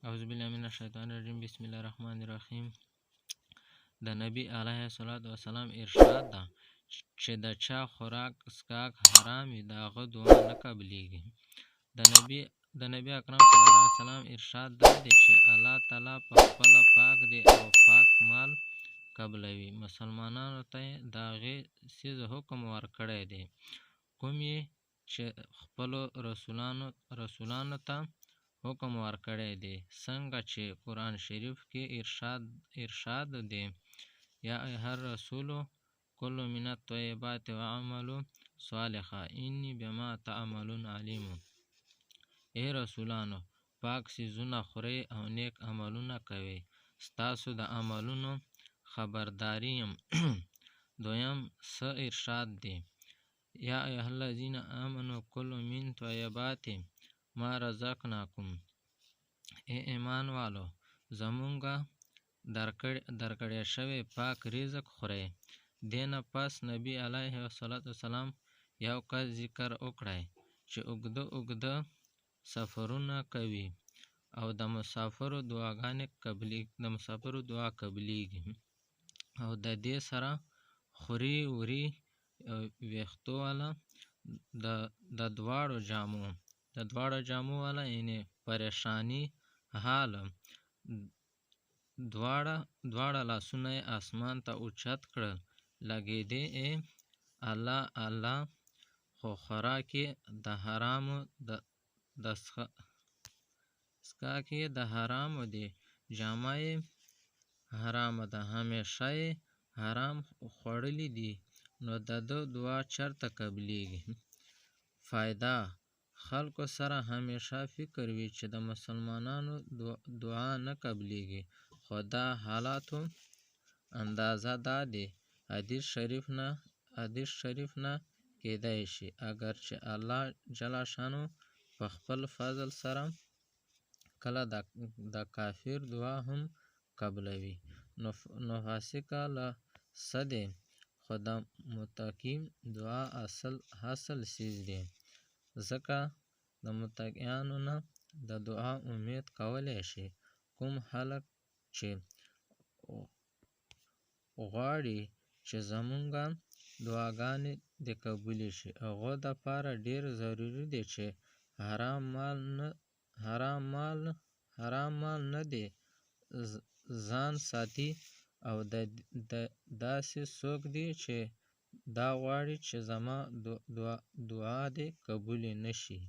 اعوذ بالله من الشیطان الرجیم بسم الله الرحمن الرحیم. د نبی علیه الصلاة والسلام ارشاد ده چې د چا خوراک اسکاک حرام وي د هغه دعا نه قبلیږي. د نبی اکرم صلی الله علیه وسلم ارشاد دا دی چې الله تعالی په خپله پاک دی او پاک مال قبلوي. مسلمانانو ته یې د هغې څیز حکم ورکړی دی کوم یې چې خپلو رسولانو ته حکم ورکړی دی، څنګه چې قرآن شریف کې ارشاد دی یا ایها الرسول کلوا من الطیبات واعملوا صالحا انی بما تعملون علیم. ای رسولانو پاک څیزونه خورئ او نیک عملونه کوئ، ستاسو د عملونو خبرداری یم. دویم څه ارشاد دی؟ یا ایها الذین آمنوا کلوا من طیبات ما رزقناکم. ای ایمان والو زمونږه درکړی شوی پاک رزق خورئ. دې نه پس نبی علیه الصلاة والسلام یو کس ذکر وکړی چې اوږده سفرونه کوي او د مسافرو دعا قبلیږي او د دې سره خوري وري ویښتو والا د دواړو جامو والا یعنی پریشانی حال دواړه لاسونه یې اسمان ته اوچت کړل لګېدې ای الله الله خو خوراک یې د حرامو څښاک یې د حرامو دی، جامه یې حرامه ده، همیشه یې حرام خوړلي دي، نو د ده دعا چېرته قبلیږي؟ فایده: خلکو سره همیشه فکر وي چې د مسلمانانو دعا نه قبلیږي، خو د حالاتو اندازه دا دی حدیث شریف نه کیدای شي، اگر چې الله جل شانه په خپل فضل سره کله د کافر دعا هم قبلوي. نو فاسقه له څه دی؟ خو د متقي دعا اصل څیز دی، ځکه د متقیانو نه د دعا امید کولی شي. کوم خلک چې غواړي چې زمونږه دعاګانې دې قبولې شي، هغو دپاره ډېر ضروري دی چې حرام مال نه دې ځان ساتي او داسې څوک دی چې دا غواړي چې زما دعا دې قبولې نه شي.